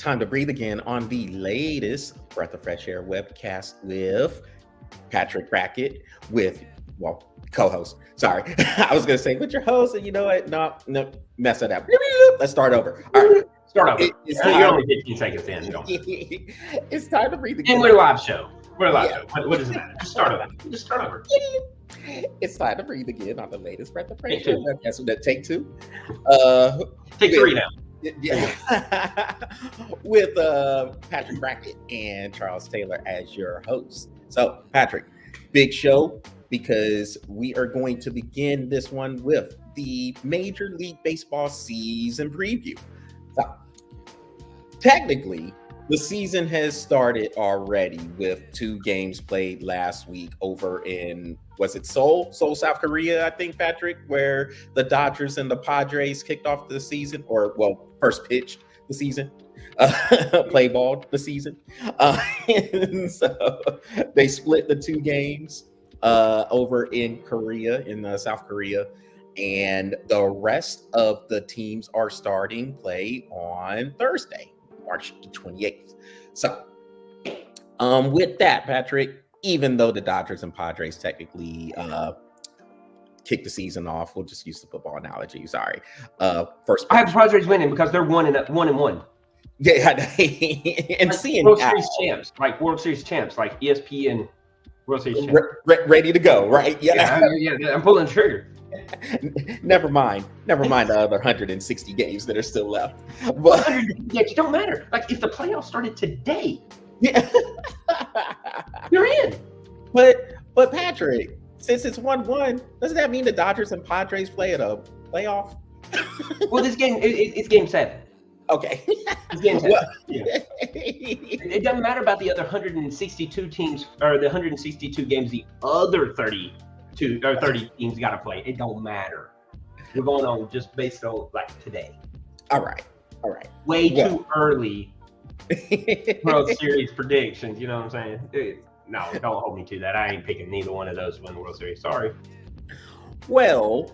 Time to breathe again on the latest Breath of Fresh Air webcast with Patrick Brackett, with, co-host. Sorry. I was going to say with your host, and you know what? No, mess it up. Let's start over. All right. Start over. You're only 15 seconds in. It's time to breathe again. And we're a live show. Show. What does it matter? Just start over. It's time to breathe again on the latest Breath of Fresh Air webcast. Take two. Take three now. Yeah. With Patrick Brackett and Charles Taylor as your hosts. So, Patrick, big show because we are going to begin this one with the Major League Baseball season preview. So, technically, the season has started already with 2 games played last week over in, was it Seoul, South Korea, I think, Patrick, where the Dodgers and the Padres kicked off the season, or, first pitched the season, play ball the season. And so they split the 2 games over in Korea, in South Korea. And the rest of the teams are starting play on Thursday, March the 28th. So, with that, Patrick, even though the Dodgers and Padres technically kicked the season off, we'll just use the football analogy. Sorry. First, I have the Padres winning because they're 1-1. Yeah, and like seeing World Series champs, like ESPN World Series champs, ready to go, right? Yeah, I'm pulling the trigger. Never mind the other 160 games that are still left. But it don't matter. Like if the playoffs started today, yeah, you're in. But Patrick, since it's 1-1, doesn't that mean the Dodgers and Padres play at a playoff? Well, this game it's game 7. Okay. It's game 7. It doesn't matter about the other 162 teams or the 162 games the other 30 teams got to play. It don't matter. We're going on just based on like today. All right. Way too early. World Series predictions. You know what I'm saying? No, don't hold me to that. I ain't picking neither one of those to win the World Series. Sorry. Well,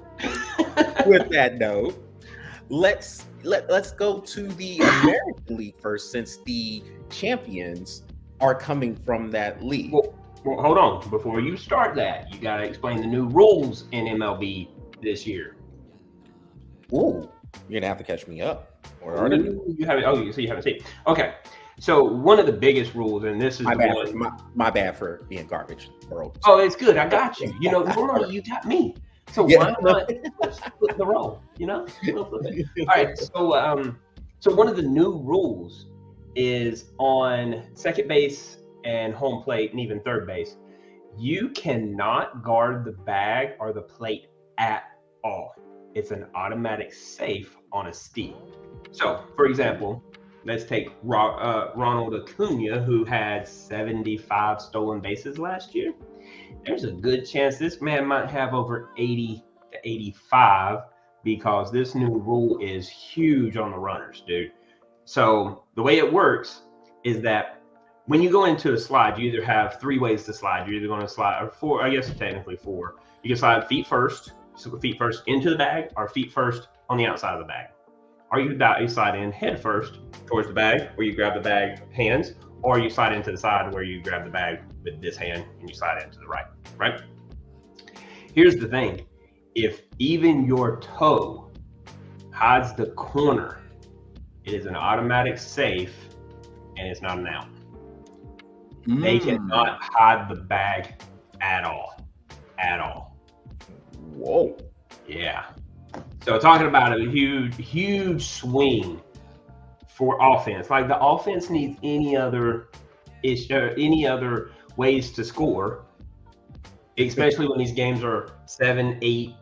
with that note, let's go to the American League first, since the champions are coming from that league. Well, hold on. Before you start that, you got to explain the new rules in MLB this year. Ooh, you're gonna have to catch me up. Or are you haven't? Oh, so you haven't seen. Okay, so one of the biggest rules, and this is my bad for being garbage. World. Oh, it's good. I got you. You know, normally you got me. So why not flip the role? You know. All right. So one of the new rules is on second base and home plate and even third base, you cannot guard the bag or the plate at all. It's an automatic safe on a steal. So, for example, let's take Ronald Acuna, who had 75 stolen bases last year. There's a good chance this man might have over 80 to 85 because this new rule is huge on the runners, dude. So the way it works is that when you go into a slide, you either have 3 ways to slide. You're either going to slide, or 4, I guess technically 4. You can slide feet first into the bag, or feet first on the outside of the bag. Or you slide in head first towards the bag, where you grab the bag hands, or you slide into the side where you grab the bag with this hand and you slide into the right? Here's the thing. If even your toe hides the corner, it is an automatic safe and it's not an out. They cannot hide the bag at all. Whoa. Yeah. So talking about a huge swing for offense. Like the offense needs any other ways to score, especially when these games are 7, 8,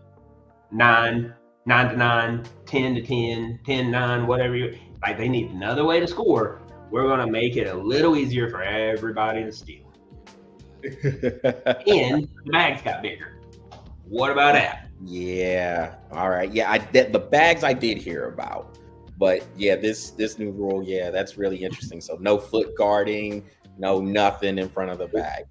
9, 9-9, 10-10, 10-9, whatever. Like they need another way to score. We're going to make it a little easier for everybody to steal. And the bags got bigger. What about that? Yeah. All right. Yeah, the bags I did hear about. But yeah, this new rule, yeah, that's really interesting. So no foot guarding, no nothing in front of the bag.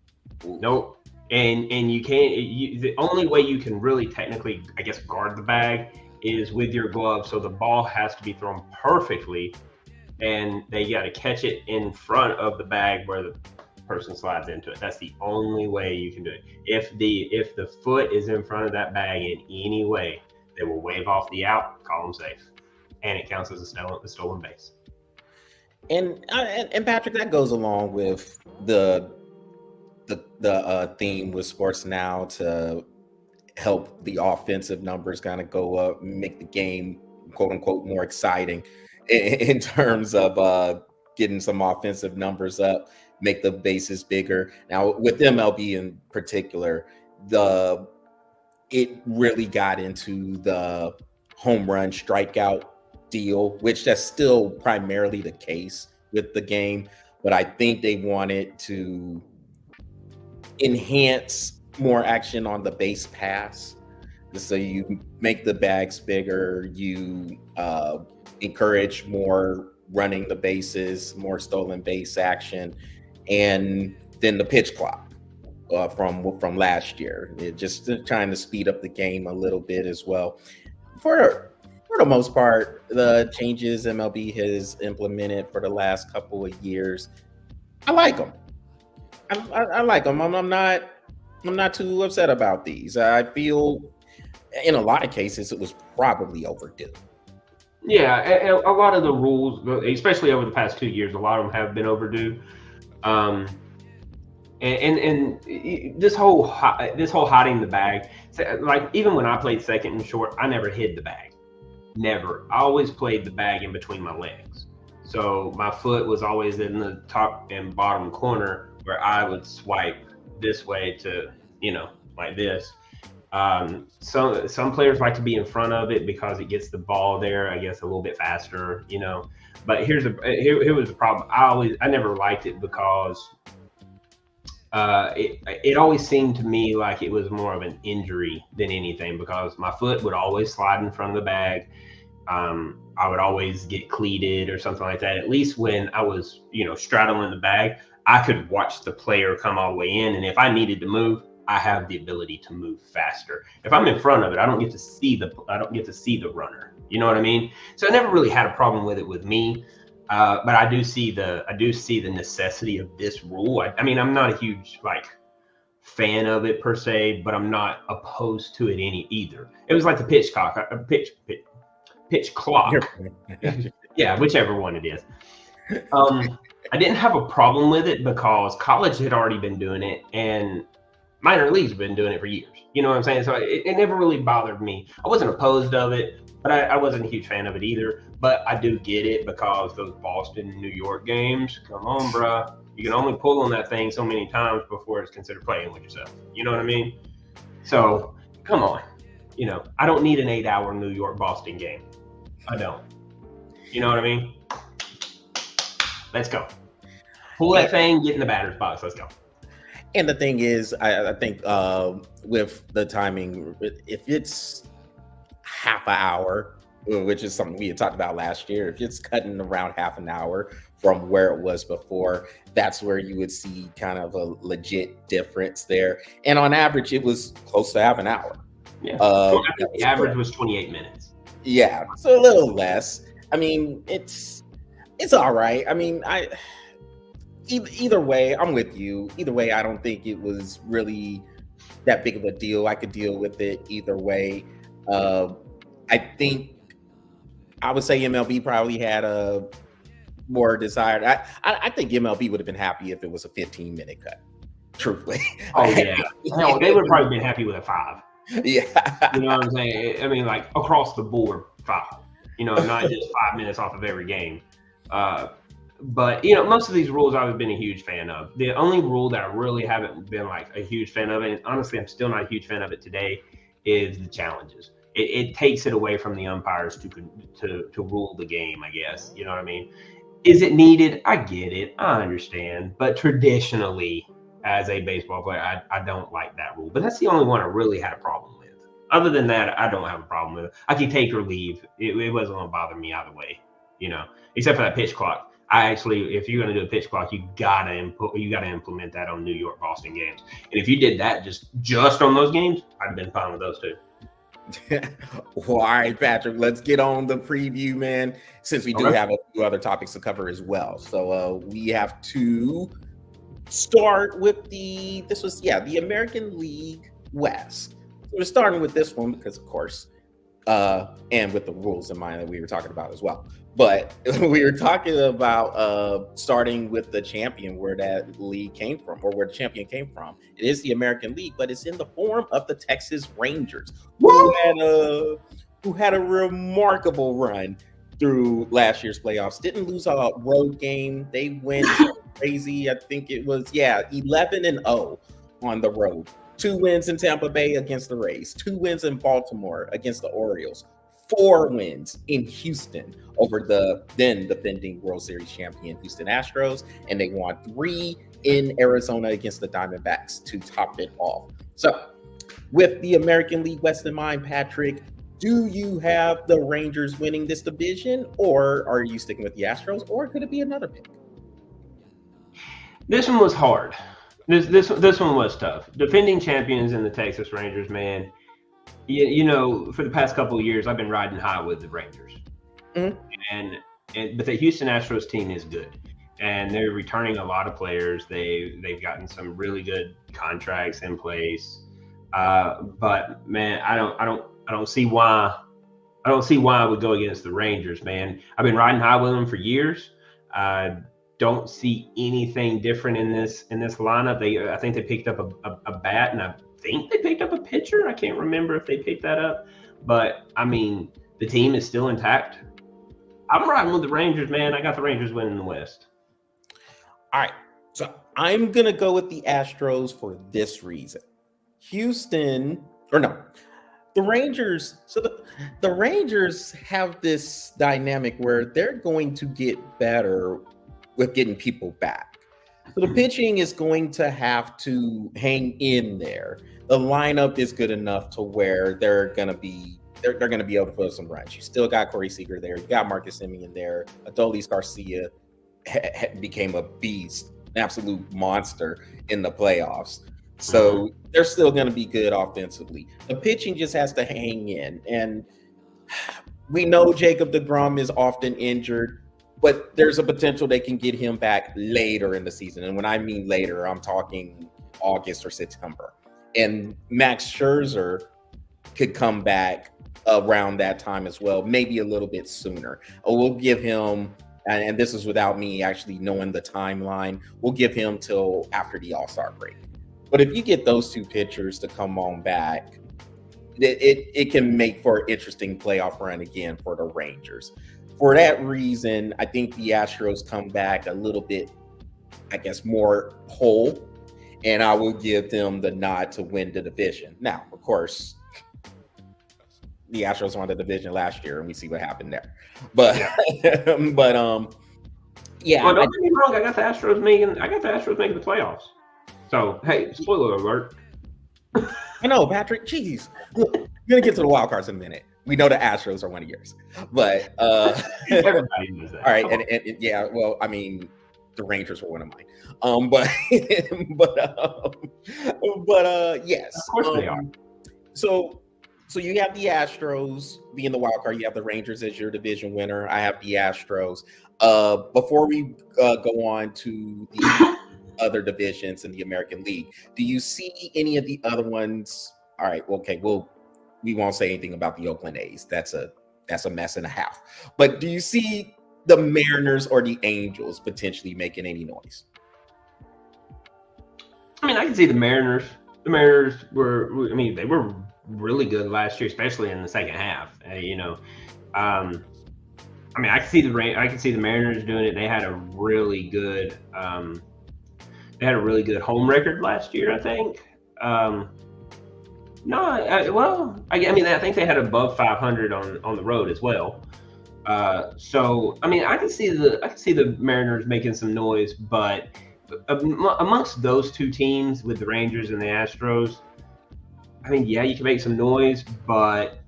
Ooh. Nope. And you can't, the only way you can really technically, I guess, guard the bag is with your glove. So the ball has to be thrown perfectly and they got to catch it in front of the bag where the person slides into it. That's the only way you can do it. If the foot is in front of that bag in any way, they will wave off the out, call them safe, and it counts as a stolen base. And Patrick, that goes along with the theme with sports now to help the offensive numbers kind of go up, make the game quote unquote more exciting in terms of getting some offensive numbers up, make the bases bigger. Now with MLB in particular, it really got into the home run strikeout deal, which that's still primarily the case with the game, but I think they wanted to enhance more action on the base pass. So you make the bags bigger, you encourage more running the bases, more stolen base action, and then the pitch clock from last year. It just trying to speed up the game a little bit as well. For the most part, the changes MLB has implemented for the last couple of years, I like them. I like them. I'm not too upset about these. I feel in a lot of cases it was probably overdue. Yeah, and a lot of the rules, especially over the past 2 years, a lot of them have been overdue. And this whole hiding the bag, like even when I played second and short, I never hid the bag. Never. I always played the bag in between my legs. So my foot was always in the top and bottom corner where I would swipe this way to, like this. Some players like to be in front of it because it gets the ball there, I guess, a little bit faster, But here was the problem. I never liked it because it always seemed to me like it was more of an injury than anything, because my foot would always slide in front of the bag. I would always get cleated or something like that. At least when I was, straddling the bag, I could watch the player come all the way in. And if I needed to move, I have the ability to move faster. If I'm in front of it, I don't get to see the runner. You know what I mean? So I never really had a problem with it with me. But I do see the necessity of this rule. I mean, I'm not a huge fan of it per se, but I'm not opposed to it either. It was like the pitch clock. Yeah, whichever one it is. I didn't have a problem with it because college had already been doing it and minor leagues have been doing it for years. You know what I'm saying? So it never really bothered me. I wasn't opposed of it, but I wasn't a huge fan of it either. But I do get it because those Boston, New York games, come on, bro. You can only pull on that thing so many times before it's considered playing with yourself. You know what I mean? So, come on. I don't need an 8-hour New York-Boston game. I don't. You know what I mean? Let's go. Pull that thing, get in the batter's box. Let's go. And the thing is, I think with the timing, if it's half an hour, which is something we had talked about last year, if it's cutting around half an hour from where it was before, that's where you would see kind of a legit difference there. And on average, it was close to half an hour. Yeah. I think the average was 28 minutes. Yeah, so a little less. I mean, it's all right. I mean, either way, I'm with you. Either way, I don't think it was really that big of a deal. I could deal with it either way. I think I would say MLB probably had a more desired. I think MLB would have been happy if it was a 15-minute cut. Truthfully. Oh yeah. Hell, they would have probably been happy with a 5. Yeah. You know what I'm saying? I mean, like across the board, 5. Not just 5 minutes off of every game. But most of these rules I've been a huge fan of. The only rule that I really haven't been like a huge fan of, and honestly I'm still not a huge fan of it today, is the challenges. It takes it away from the umpires to rule the game, I guess. You know what I mean? Is it needed? I get it. I understand. But traditionally, as a baseball player, I don't like that rule. But that's the only one I really had a problem with. Other than that, I don't have a problem with it. I can take or leave. It wasn't going to bother me either way, except for that pitch clock. If you're going to do a pitch clock, you gotta implement that on New York Boston games. And if you did that just on those games, I'd have been fine with those too. Well, all right, Patrick, let's get on the preview, man, since we do Okay. have a few other topics to cover as well. So we have to start with the American League West. So we're starting with this one because, of course, and with the rules in mind that we were talking about as well. But we were talking about starting with the champion, where that league came from, or where the champion came from. It is the American League, but it's in the form of the Texas Rangers, who had a remarkable run through last year's playoffs. Didn't lose a road game. They went crazy. I think it was 11-0 on the road. 2 wins in Tampa Bay against the Rays, 2 wins in Baltimore against the Orioles, 4 wins in Houston over the then defending World Series champion Houston Astros, and they won 3 in Arizona against the Diamondbacks to top it off. So, with the American League West in mind, Patrick, do you have the Rangers winning this division, or are you sticking with the Astros, or could it be another pick? This one was hard. This one was tough. Defending champions in the Texas Rangers, man. You know, for the past couple of years, I've been riding high with the Rangers, but the Houston Astros team is good, and they're returning a lot of players. They've gotten some really good contracts in place, but man, I don't see why I would go against the Rangers, man. I've been riding high with them for years. Don't see anything different in this lineup. I think they picked up a bat, and I think they picked up a pitcher. I can't remember if they picked that up, but I mean, the team is still intact. I'm riding with the Rangers, man. I got the Rangers winning the West. All right, so I'm gonna go with the Astros for this reason. The Rangers. So the Rangers have this dynamic where they're going to get better with getting people back. So the pitching is going to have to hang in there. The lineup is good enough to where they're gonna be able to put up some runs. You still got Corey Seager there. You got Marcus Semien there. Adolis Garcia became a beast, an absolute monster in the playoffs. So they're still going to be good offensively. The pitching just has to hang in. And we know Jacob deGrom is often injured, but there's a potential they can get him back later in the season. And when I mean later, I'm talking August or September. And Max Scherzer could come back around that time as well, maybe a little bit sooner. We'll give him, and this is without me actually knowing the timeline, we'll give him till after the All-Star break. But if you get those 2 pitchers to come on back, it can make for an interesting playoff run again for the Rangers. For that reason, I think the Astros come back a little bit, I guess, more whole, and I will give them the nod to win the division. Now, of course, the Astros won the division last year, and we see what happened there. But, Well, don't get me wrong. I got the Astros making the playoffs. So, hey, spoiler alert. I know, Patrick. Jeez, look, we're gonna get to the wild cards in a minute. We know the Astros are one of yours, but everybody knows that. All right, and yeah, well, I mean, the Rangers were one of mine. Yes, of course they are. So you have the Astros being the wild card. You have the Rangers as your division winner. I have the Astros. Before we go on to the other divisions in the American League, do you see any of the other ones? All right, okay, we won't say anything about the Oakland A's. That's a mess and a half. But do you see the Mariners or the Angels potentially making any noise? I mean, I can see the Mariners. The Mariners they were really good last year, especially in the second half. I can see the Mariners doing it. They had a really good home record last year, I think. I think they had above 500 on the road as well. So I can see the Mariners making some noise, but amongst those 2 teams with the Rangers and the Astros, you can make some noise, but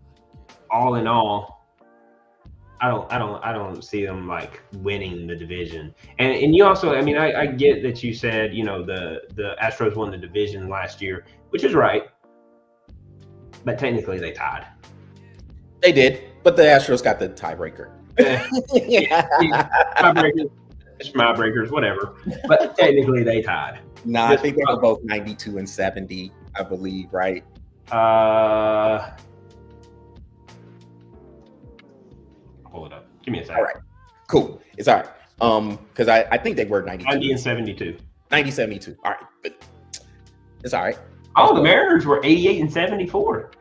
all in all, I don't see them like winning the division. And you also, I get that you said, the Astros won the division last year, which is right. But technically they tied. They did, but the Astros got the tiebreaker. Tiebreakers, whatever. But technically, they tied. Nah, I think they were both 92 and 70, I believe, right? Hold it up. Give me a second. All right. Cool. It's all right. Because I think they were 92. 90 and 72. 90, 72. All right. But it's all right. Oh, the Mariners were 88 and 74.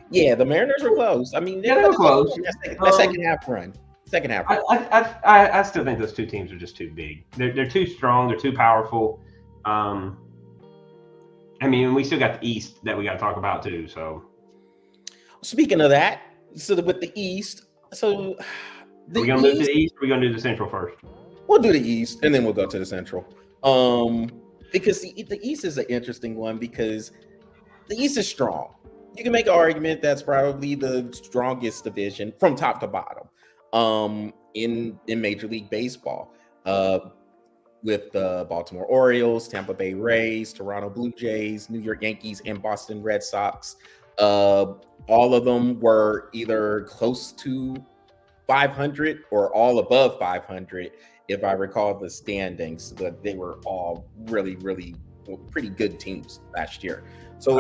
Yeah, the Mariners were close. I mean, they were close. That second half run. I still think those two teams are just too big. They're too strong. They're too powerful. I mean, we still got the East that we got to talk about too. So, speaking of that, so with the East, so are we gonna move to the East? Or are we gonna do the Central first? We'll do the East, and then we'll go to the Central. Because the East is an interesting one because the East is strong. You can make an argument that's probably the strongest division from top to bottom in Major League Baseball, with the Baltimore Orioles, Tampa Bay Rays, Toronto Blue Jays, New York Yankees, and Boston Red Sox. All of them were either close to 500 or all above 500, if I recall the standings. But they were all really, really pretty good teams last year. So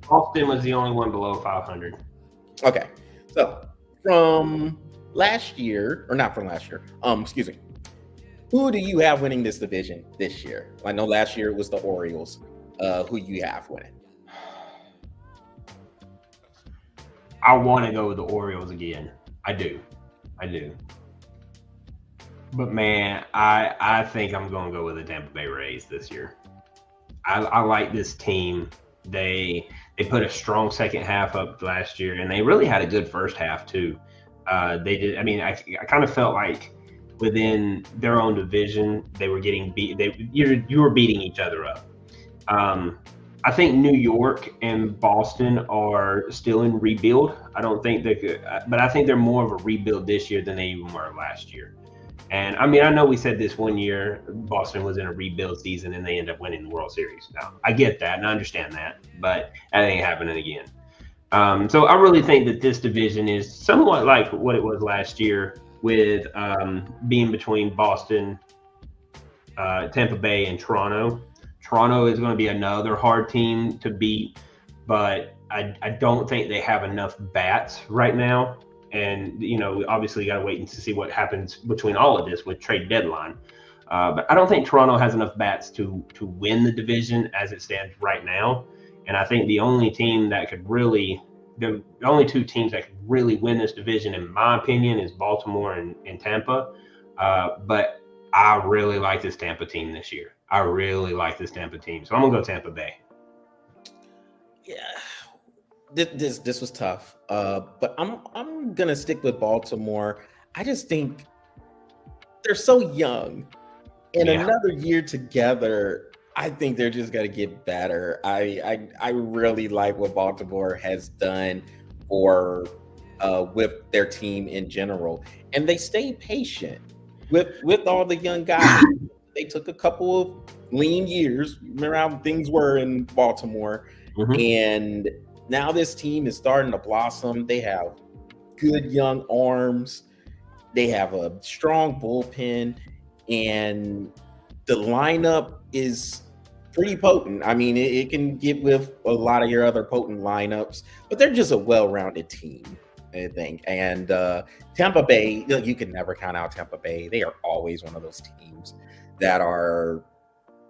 Boston was the only one below 500. Okay, so from last year, or not from last year, excuse me, who do you have winning this division this year? I know last year it was the Orioles. Who you have winning? I want to go with the Orioles again. I do. But man, I think I'm going to go with the Tampa Bay Rays this year. I like this team. They put a strong second half up last year, and they really had a good first half too. They did. I mean, I kind of felt like within their own division, they were getting beat. You were beating each other up. I think New York and Boston are still in rebuild. I don't think they could, but I think they're more of a rebuild this year than they even were last year. And I mean, I know we said this one year, Boston was in a rebuild season and they ended up winning the World Series. Now, I get that and I understand that, but that ain't happening again. So I really think that this division is somewhat like what it was last year with being between Boston, Tampa Bay, and Toronto. Toronto is going to be another hard team to beat, but I don't think they have enough bats right now. And, you know, obviously got to wait and see what happens between all of this with trade deadline. But I don't think Toronto has enough bats to win the division as it stands right now. And I think the only team that could really, the only two teams that could really win this division, in my opinion, is Baltimore and Tampa. But I really like this Tampa team this year. I really like this Tampa team. So I'm going to go Tampa Bay. Yeah. This was tough, but I'm gonna stick with Baltimore. I just think they're so young, and another year together, I think they're just gonna get better. I really like what Baltimore has done for with their team in general, and they stayed patient with all the young guys. They took a couple of lean years. Remember how things were in Baltimore, and now this team is starting to blossom. They have good young arms. They have a strong bullpen, and the lineup is pretty potent. I mean, it can get with a lot of your other potent lineups, but they're just a well-rounded team, I think. And Tampa Bay, you can never count out Tampa Bay. They are always one of those teams that are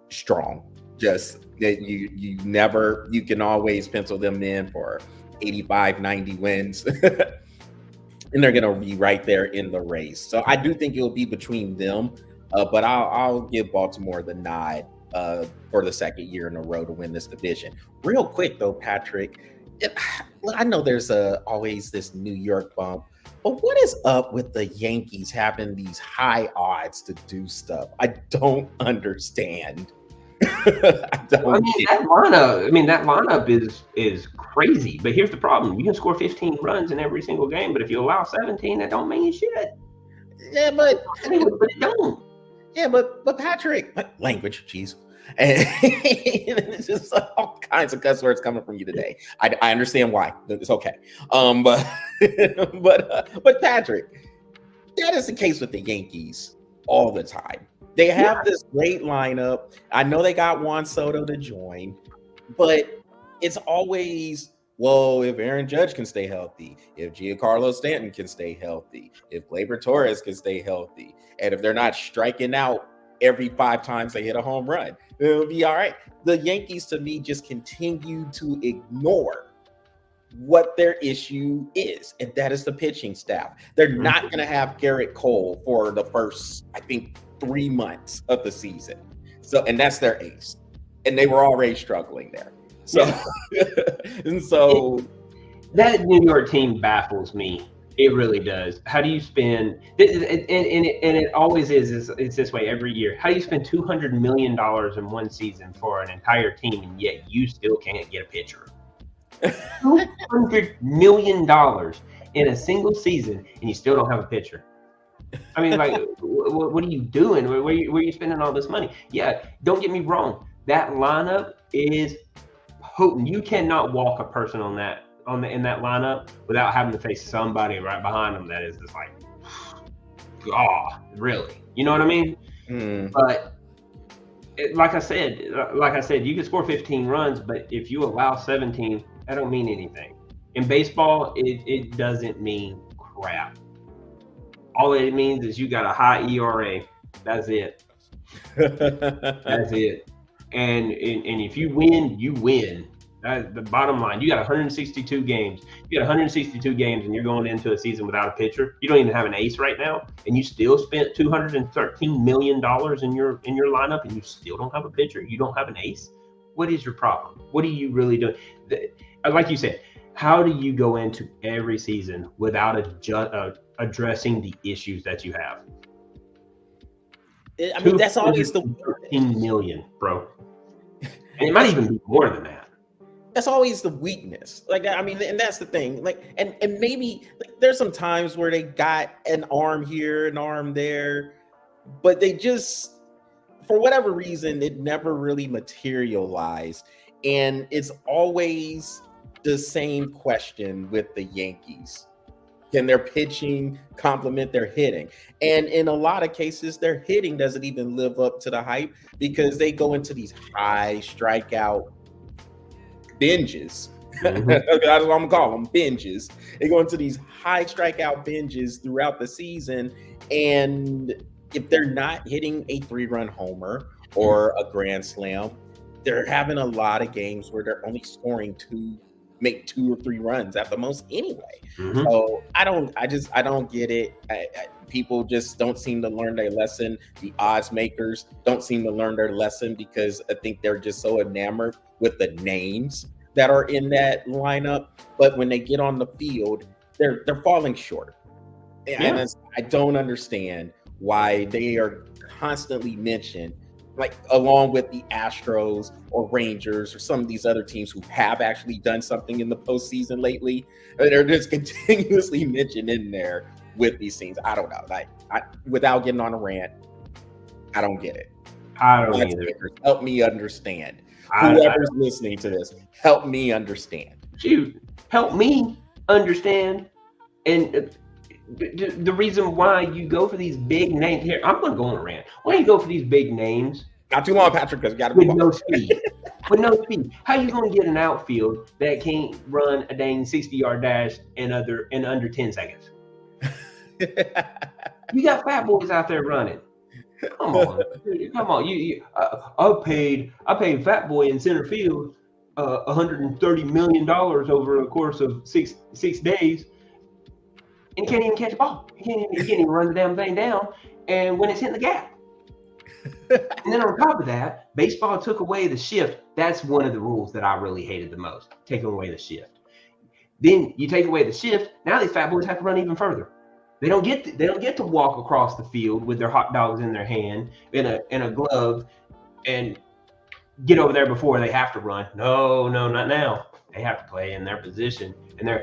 strong. Just that you can always pencil them in for 85, 90 wins. And they're going to be right there in the race. So I do think it'll be between them, but I'll give Baltimore the nod for the second year in a row to win this division. Real quick though, Patrick, I know there's always this New York bump, but what is up with the Yankees having these high odds to do stuff? I don't understand. That lineup is crazy. But here's the problem: you can score 15 runs in every single game, but if you allow 17, that don't mean shit. Yeah, but it don't. Yeah, but Patrick, language, jeez. And it's just all kinds of cuss words coming from you today. I understand why. It's okay. But but Patrick, that is the case with the Yankees all the time. They have this great lineup. I know they got Juan Soto to join, but it's always, well, if Aaron Judge can stay healthy, if Giancarlo Stanton can stay healthy, if Gleyber Torres can stay healthy, and if they're not striking out every 5 times they hit a home run, it'll be all right. The Yankees, to me, just continue to ignore what their issue is, and that is the pitching staff. They're not going to have Garrett Cole for the first, I think, 3 months of the season. So, and that's their ace, and they were already struggling there. So, and so that New York team baffles me. It really does. How do you spend? And it always is. It's this way every year. How do you spend $200 million in one season for an entire team, and yet you still can't get a pitcher? $200 million in a single season, and you still don't have a pitcher. I mean, like, what are you doing? Where are you spending all this money? Yeah, don't get me wrong. That lineup is potent. You cannot walk a person in that lineup without having to face somebody right behind them that is just like, God, really? You know what I mean? But like I said, you can score 15 runs, but if you allow 17, that don't mean anything. In baseball, it doesn't mean crap. All it means is you got a high ERA. That's it. That's it. And if you win, you win. That's the bottom line. You got 162 games. You got 162 games, and you're going into a season without a pitcher. You don't even have an ace right now, and you still spent $213 million in your lineup, and you still don't have a pitcher. You don't have an ace. What is your problem? What are you really doing? Like you said, how do you go into every season without addressing the issues that you have? I mean, that's always the 13 million, bro. And it might even be more than that. That's always the weakness. Like, I mean, and that's the thing. Like, and maybe there's some times where they got an arm here, an arm there, but they just, for whatever reason, it never really materialized. And it's always the same question with the Yankees. Can their pitching complement their hitting? And in a lot of cases, their hitting doesn't even live up to the hype because they go into these high strikeout binges. That's what I'm gonna call them, binges. They go into these high strikeout binges throughout the season, and if they're not hitting a 3-run homer or a grand slam, they're having a lot of games where they're only scoring 2 or 3 runs at the most anyway. So I don't get it. People just don't seem to learn their lesson. The odds makers don't seem to learn their lesson because I think they're just so enamored with the names that are in that lineup. But when they get on the field, they're falling short. And I don't understand why they are constantly mentioned, like along with the Astros or Rangers or some of these other teams who have actually done something in the postseason lately. They're just continuously mentioned in there with these teams. I don't know. Like, without getting on a rant, I don't get it. I don't either. Help me understand. Whoever's listening to this, help me understand. Shoot, help me understand. And the reason why you go for these big names here, I'm going to go on a rant. Why do you go for these big names? Not too long, Patrick, because you got to with no speed. With no speed. How you going to get an outfield that can't run a dang 60-yard dash in under 10 seconds? You got fat boys out there running. Come on, come on. I paid Fat Boy in center field $130 million over a course of six days, and he can't even catch a ball. He can't even run the damn thing down. And when it's hitting the gap, and then on top of that, baseball took away the shift. That's one of the rules that I really hated the most. Taking away the shift. Then you take away the shift. Now these fat boys have to run even further. They don't get to walk across the field with their hot dogs in their hand in a glove and get over there before they have to run. No, not now. They have to play in their position, and they're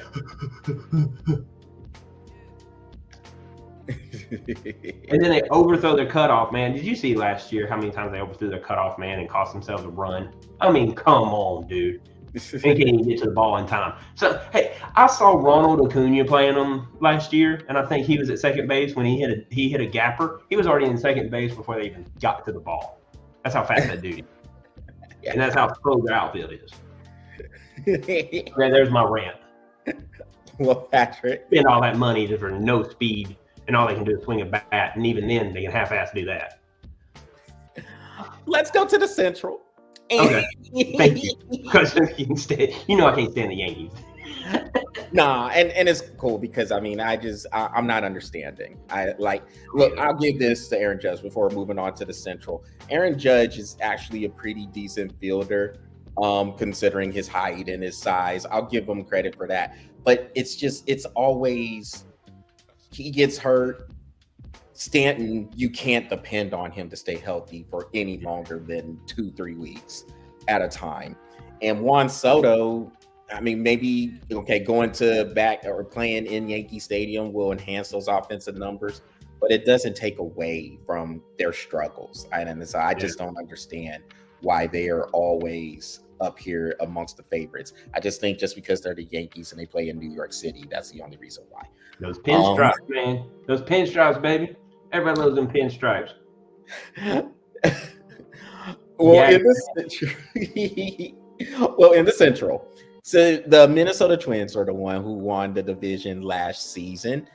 And then they overthrow their cutoff man. Did you see last year how many times they overthrew their cutoff man and cost themselves a run? I mean, come on, dude. They can't even get to the ball in time. So, hey, I saw Ronald Acuna playing them last year, and I think he was at second base when he hit a gapper. He was already in second base before they even got to the ball. That's how fast that dude is. Yeah. And that's how slow their outfield is. There's my rant. Well, Patrick. Spend all that money for no speed, and all they can do is swing a bat, and even then, they can half-ass do that. Let's go to the Central. Okay, thank you. Because I can't stand the Yankees. Nah, and it's cool because I'm not understanding. Look, I'll give this to Aaron Judge before moving on to the Central. Aaron Judge is actually a pretty decent fielder, considering his height and his size. I'll give him credit for that. But it's always he gets hurt. Stanton, you can't depend on him to stay healthy for any longer than 2-3 weeks at a time. And Juan Soto, maybe going to back or playing in Yankee Stadium will enhance those offensive numbers, but it doesn't take away from their struggles. And so I just don't understand why they are always up here amongst the favorites. I just think just because they're the Yankees and they play in New York City, that's the only reason why. Those pinstripes, man. Those pinstripes, baby. Everybody loves them pinstripes. In the Central, so the Minnesota Twins are the one who won the division last season.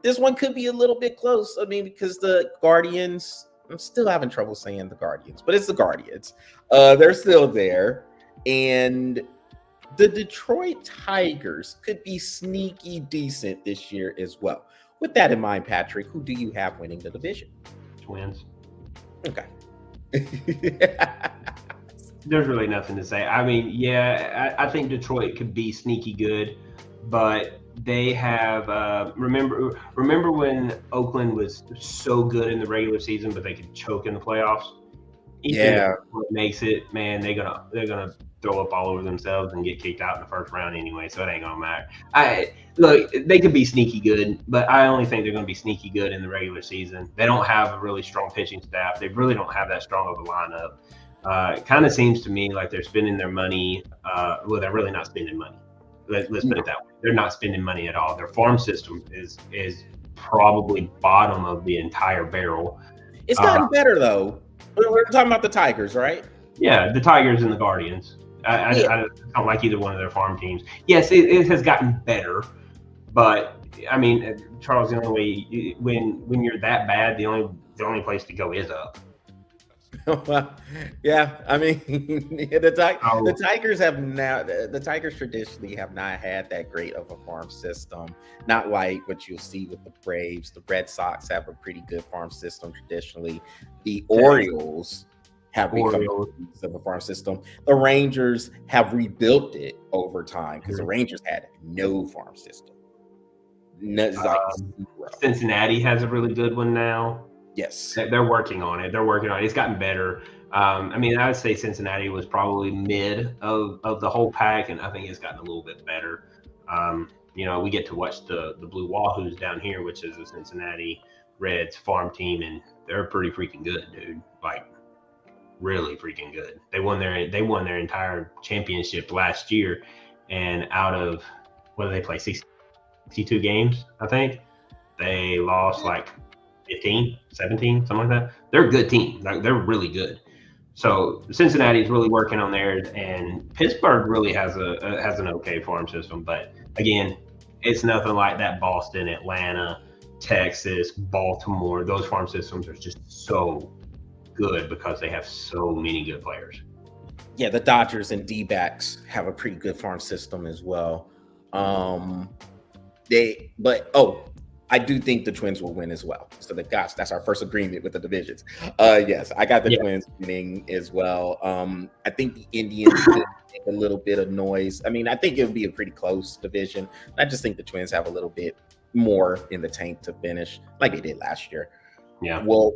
This one could be a little bit close. Because the Guardians, I'm still having trouble saying the Guardians, but it's the Guardians. They're still there, and the Detroit Tigers could be sneaky decent this year as well. With that in mind, Patrick, who do you have winning the division? Twins. Okay. There's really nothing to say. I think Detroit could be sneaky good, but they have remember when Oakland was so good in the regular season, but they could choke in the playoffs. What makes it, man, they're gonna throw up all over themselves and get kicked out in the first round anyway, so it ain't gonna matter. Look, they could be sneaky good, but I only think they're gonna be sneaky good in the regular season. They don't have a really strong pitching staff. They really don't have that strong of a lineup. It kind of seems to me like they're spending their money. They're really not spending money. Let's put it that way. They're not spending money at all. Their farm system is probably bottom of the entire barrel. It's gotten better though. We're talking about the Tigers, right? Yeah, the Tigers and the Guardians. I don't like either one of their farm teams. Yes, it has gotten better, but Charles, the only way when you're that bad, the only place to go is up. Yeah, the Tigers the Tigers traditionally have not had that great of a farm system. Not like what you'll see with the Braves. The Red Sox have a pretty good farm system traditionally. The Orioles have become a farm system. The Rangers have rebuilt it over time because the Rangers had no farm system. Cincinnati has a really good one now. Yes, they're working on it. It's gotten better. I would say Cincinnati was probably mid of the whole pack, and I think it's gotten a little bit better. We get to watch the Blue Wahoos down here, which is a Cincinnati Reds farm team, and they're pretty freaking good, dude. Like, really freaking good. They won their entire championship last year, and out of what did they play? 62 games, I think. They lost like 15, 17, something like that. They're a good team. Like, they're really good. So Cincinnati's really working on theirs, and Pittsburgh really has an okay farm system. But again, it's nothing like that Boston, Atlanta, Texas, Baltimore. Those farm systems are just so good because they have so many good players. Yeah, the Dodgers and D-backs have a pretty good farm system as well. I do think the Twins will win as well. So that's our first agreement with the divisions. Yes, I got the Twins winning as well. I think the Indians could make a little bit of noise. I think it'll be a pretty close division. I just think the Twins have a little bit more in the tank to finish like they did last year. Yeah. Well,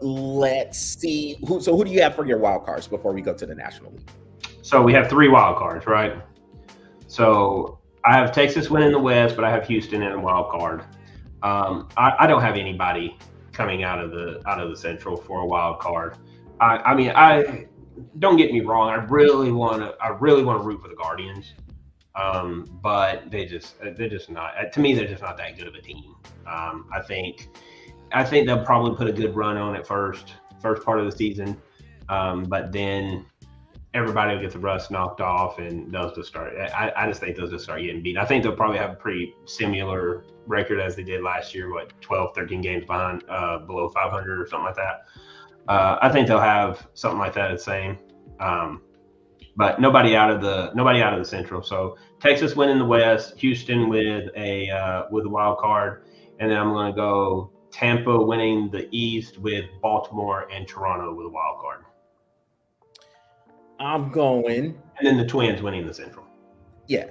let's see. Who do you have for your wild cards before we go to the National League? So we have 3 wild cards, right? So I have Texas winning the West, but I have Houston in a wild card. I don't have anybody coming out of the Central for a wild card. I don't get me wrong. I really want to root for the Guardians, but they're just not. To me, they're just not that good of a team. I think they'll probably put a good run on it first part of the season, but then everybody will get the rust knocked off, and they'll just start. I just think they'll just start getting beat. I think they'll probably have a pretty similar record as they did last year. 12, 13 games behind, below 500 or something like that. I think they'll have something like that the same. But nobody out of the Central. So Texas winning the West, Houston with a wild card, and then I'm going to go Tampa winning the East with Baltimore and Toronto with a wild card. I'm going. And then the Twins winning the Central. Yeah.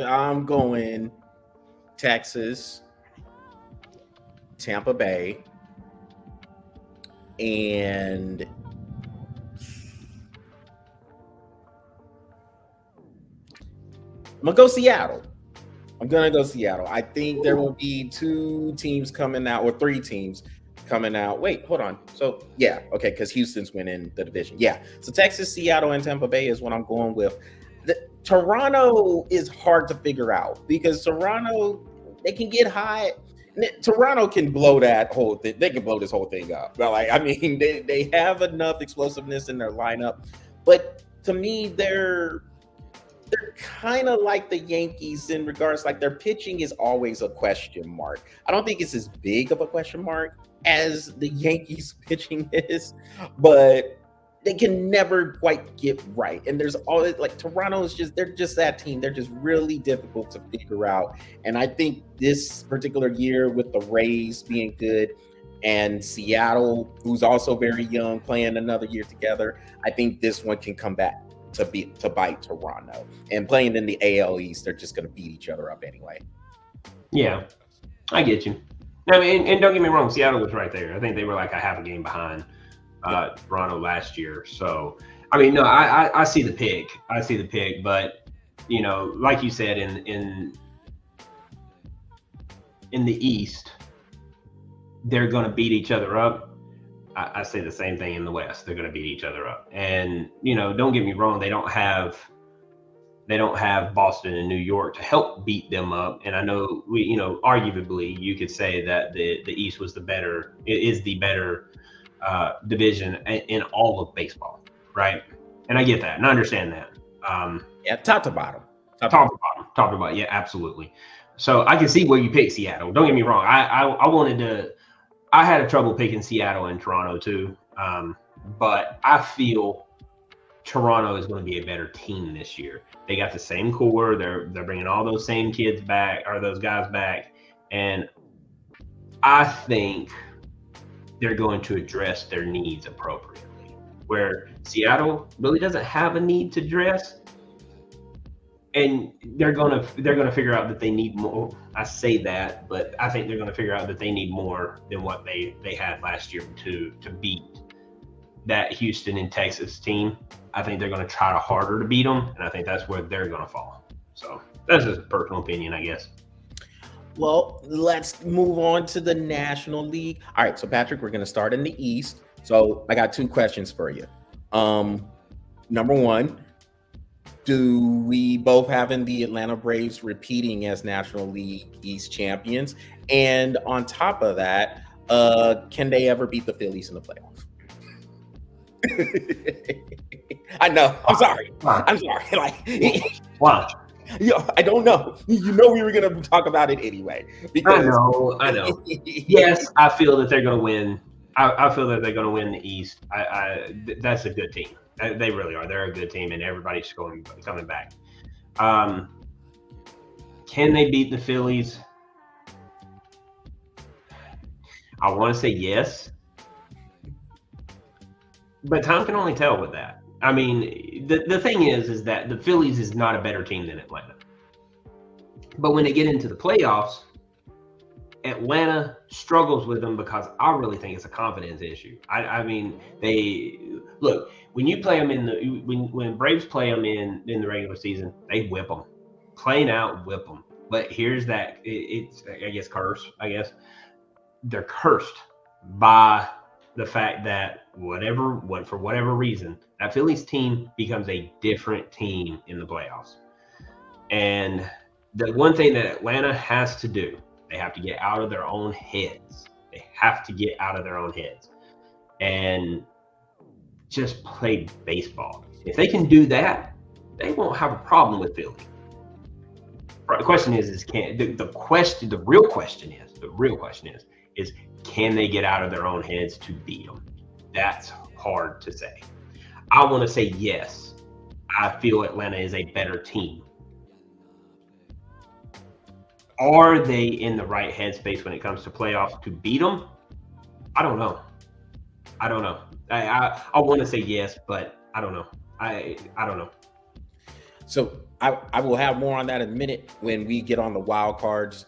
I'm going Texas, Tampa Bay, and I'm going to go Seattle. I think there will be 2 teams coming out, or 3 teams coming out. Wait, hold on. So, yeah, okay, because Houston's winning the division. Yeah, so Texas, Seattle, and Tampa Bay is what I'm going with. Toronto is hard to figure out because Toronto, they can get high. Toronto can blow that whole thing. They can blow this whole thing up. But they have enough explosiveness in their lineup. But to me, they're kind of like the Yankees in regards, like their pitching is always a question mark. I don't think it's as big of a question mark as the Yankees pitching is, but they can never quite get right. And there's always, like, Toronto is they're just that team. They're just really difficult to figure out. And I think this particular year with the Rays being good and Seattle, who's also very young, playing another year together, I think this one can come back to bite Toronto. And playing in the AL East, they're just going to beat each other up anyway. Yeah, I get you. I mean, and don't get me wrong, Seattle was right there. I think they were like a half a game behind Toronto last year. So, I mean, no, I see the pick. But, you know, like you said, in the East, they're going to beat each other up. I say the same thing in the West. They're going to beat each other up. And, you know, don't get me wrong, they don't have Boston and New York to help beat them up. And I know arguably you could say that the East is the better division in all of baseball, right? And I get that, and I understand that. Yeah, top to bottom. Yeah, absolutely. So I can see where you pick Seattle. Don't get me wrong. I had trouble picking Seattle and Toronto too, but I feel Toronto is going to be a better team this year. They got the same core. They're bringing all those same kids back, or those guys back, and I think they're going to address their needs appropriately. Where Seattle really doesn't have a need to address, and they're gonna figure out that they need more. I say that, but I think they're gonna figure out that they need more than what they had last year to beat that Houston and Texas team. I think they're gonna try harder to beat them, and I think that's where they're gonna fall. So that's just a personal opinion, I guess. Well, let's move on to the National League. All right, so Patrick, we're gonna start in the East. So I got 2 questions for you. Number 1. Do we both have in the Atlanta Braves repeating as National League East champions? And on top of that, can they ever beat the Phillies in the playoffs? I know. I'm sorry. Wow. I don't know. You know we were going to talk about it anyway. Because I know. Yes, I feel that they're going to win. I feel that they're going to win the East. That's a good team. They really are. They're a good team, and everybody's coming back. Can they beat the Phillies? I want to say yes, but time can only tell with that. I mean, the thing is that the Phillies is not a better team than Atlanta. But when they get into the playoffs, Atlanta struggles with them because I really think it's a confidence issue. I mean, when you play them when Braves play them in the regular season, they whip them, plain out whip them. But here's that. It's, I guess, they're cursed by the fact that for whatever reason, that Phillies team becomes a different team in the playoffs. And the one thing that Atlanta has to do, they have to get out of their own heads. They have to get out of their own heads and just play baseball. If they can do that, they won't have a problem with Philly. The question is the real question is can they get out of their own heads to beat them? That's hard to say. I want to say yes. I feel Atlanta is a better team. Are they in the right headspace when it comes to playoffs to beat them? I don't know. I want to say yes, but I don't know. I don't know. So I will have more on that in a minute when we get on the wild cards,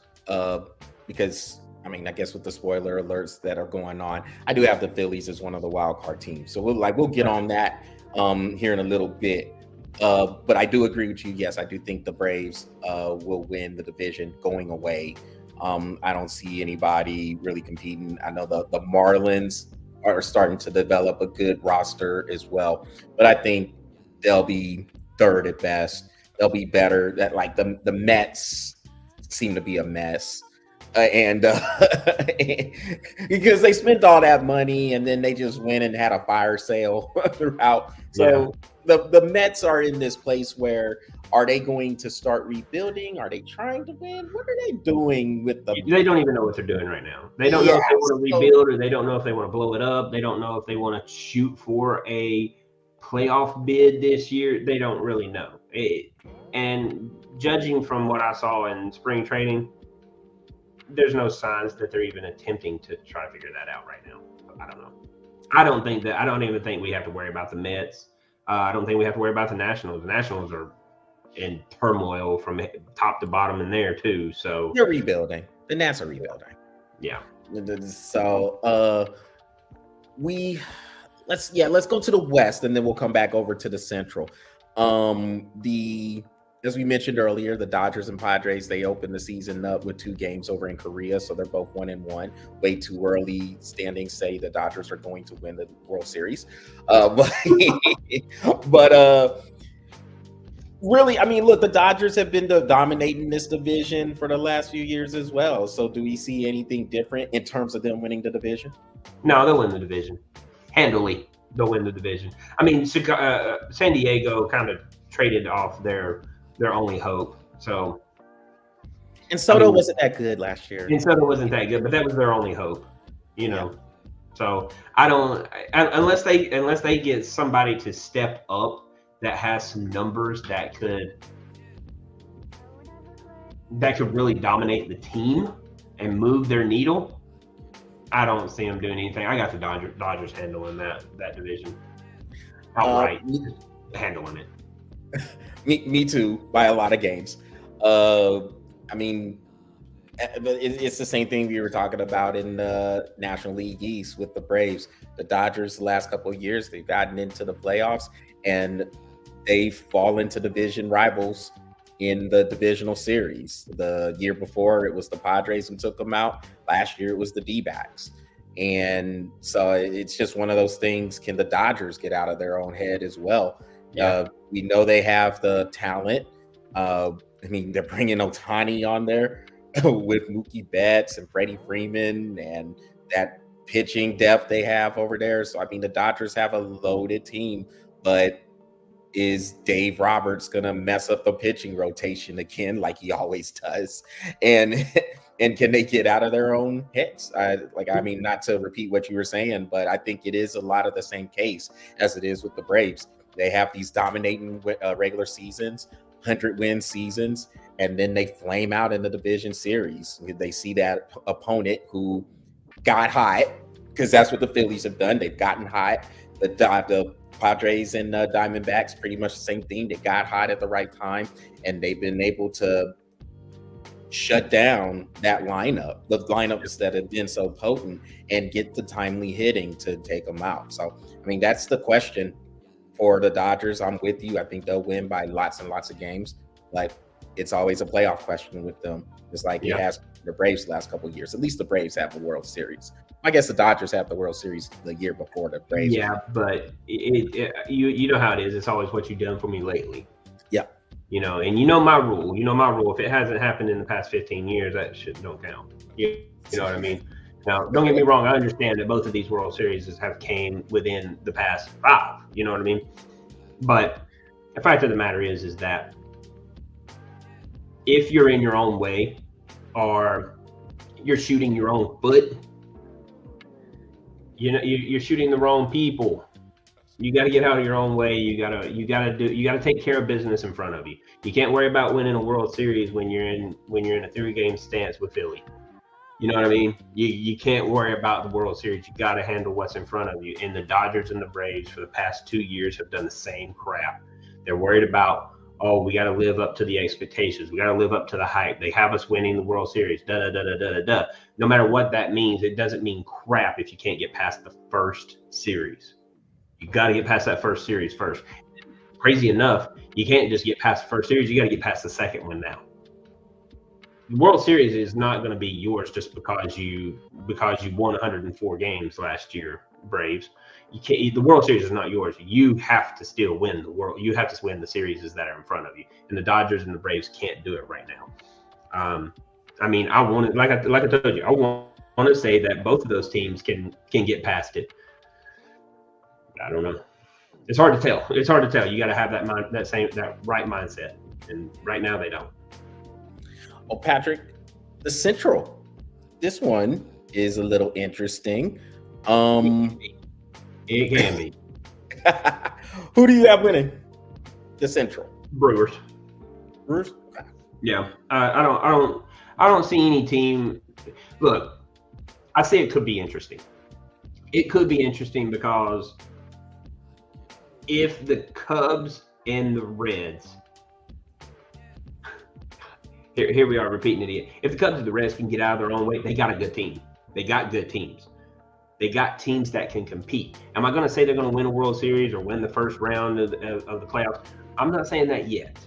because I mean, I guess with the spoiler alerts that are going on, I do have the Phillies as one of the wild card teams. So we'll get on that here in a little bit. But I do agree with you. Yes, I do think the Braves will win the division going away. I don't see anybody really competing. I know the Marlins are starting to develop a good roster as well, but I think they'll be third at best. They'll be better. That like the Mets seem to be a mess. And because they spent all that money and then they just went and had a fire sale throughout. So the Mets are in this place where, are they going to start rebuilding? Are they trying to win? What are they doing with the? They don't even know what they're doing right now. They don't know if they want to rebuild, or they don't know if they want to blow it up. They don't know if they want to shoot for a playoff bid this year. They don't really know. And judging from what I saw in spring training, there's no signs that they're even attempting to try to figure that out right now. I don't know. I don't even think we have to worry about the Mets. I don't think we have to worry about the Nationals. The Nationals are in turmoil from top to bottom in there too. So they're rebuilding. The Nats are rebuilding. Yeah. So let's go to the West and then we'll come back over to the Central. As we mentioned earlier, the Dodgers and Padres, they opened the season up with 2 games over in Korea, so they're both 1-1. Way too early standings say the Dodgers are going to win the World Series. But really, I mean, look, the Dodgers have been dominating this division for the last few years as well. So do we see anything different in terms of them winning the division? No, they'll win the division. Handily, they'll win the division. I mean, San Diego kind of traded off their only hope. So, and Soto wasn't that good last year. And Soto wasn't that good, but that was their only hope, you know. Yeah. So I don't, unless they get somebody to step up that has some numbers that could really dominate the team and move their needle. I don't see them doing anything. I got the Dodgers handling that division outright, handling it. Me too, by a lot of games. I mean, it's the same thing we were talking about in the National League East with the Braves. The Dodgers, the last couple of years, they've gotten into the playoffs and they've fallen to division rivals in the divisional series. The year before, it was the Padres who took them out. Last year, it was the D-backs. And so it's just one of those things. Can the Dodgers get out of their own head as well? Yeah. We know they have the talent. I mean, they're bringing Ohtani on there with Mookie Betts and Freddie Freeman and that pitching depth they have over there. So, I mean, the Dodgers have a loaded team, but is Dave Roberts going to mess up the pitching rotation again like he always does? And can they get out of their own heads? I mean, not to repeat what you were saying, but I think it is a lot of the same case as it is with the Braves. They have these dominating regular seasons, 100-win seasons, and then they flame out in the division series. They see that opponent who got hot, because that's what the Phillies have done. They've gotten hot. The Padres and Diamondbacks, pretty much the same thing. They got hot at the right time, and they've been able to shut down that lineup, the lineups that have been so potent, and get the timely hitting to take them out. So, I mean, that's the question for the Dodgers. I'm with you. I think they'll win by lots and lots of games. But it's always a playoff question with them. It's like it has the Braves the last couple of years. At least the Braves have the World Series. I guess the Dodgers have the World Series the year before the Braves. Yeah, but you know how it is. It's always what you've done for me lately. Yeah. You know, and you know my rule. You know my rule. If it hasn't happened in the past 15 years, that shit don't count. You know what I mean? Now, don't get me wrong. I understand that both of these World Series have came within the past 5. You know what I mean? But the fact of the matter is that if you're in your own way or you're shooting your own foot, you know, you're shooting the wrong people. You got to get out of your own way. You got to take care of business in front of you. You can't worry about winning a World Series when you're in a 3-game stance with Philly. You know what I mean? You can't worry about the World Series. You got to handle what's in front of you. And the Dodgers and the Braves for the past 2 years have done the same crap. They're worried about, oh, we got to live up to the expectations. We got to live up to the hype. They have us winning the World Series. No matter what that means, it doesn't mean crap if you can't get past the first series. You got to get past that first series first. Crazy enough, you can't just get past the first series. You got to get past the second one now. The World Series is not going to be yours just because you won 104 games last year, Braves. You can't. The World Series is not yours. You have to still win the world. You have to win the series that are in front of you. And the Dodgers and the Braves can't do it right now. I mean, I want it like I told you. I want to say that both of those teams can get past it. I don't know. It's hard to tell. You got to have that right mindset, and right now they don't. Oh, Patrick, the Central. This one is a little interesting. It can be. Who do you have winning the Central? Brewers. Brewers. Yeah, I don't see any team. Look, I say it could be interesting. It could be interesting because if the Cubs and the Reds, here we are repeating it again. If the Cubs and the Reds can get out of their own way, they got a good team. They got good teams. They got teams that can compete. Am I going to say they're going to win a World Series or win the first round of the playoffs? I'm not saying that yet.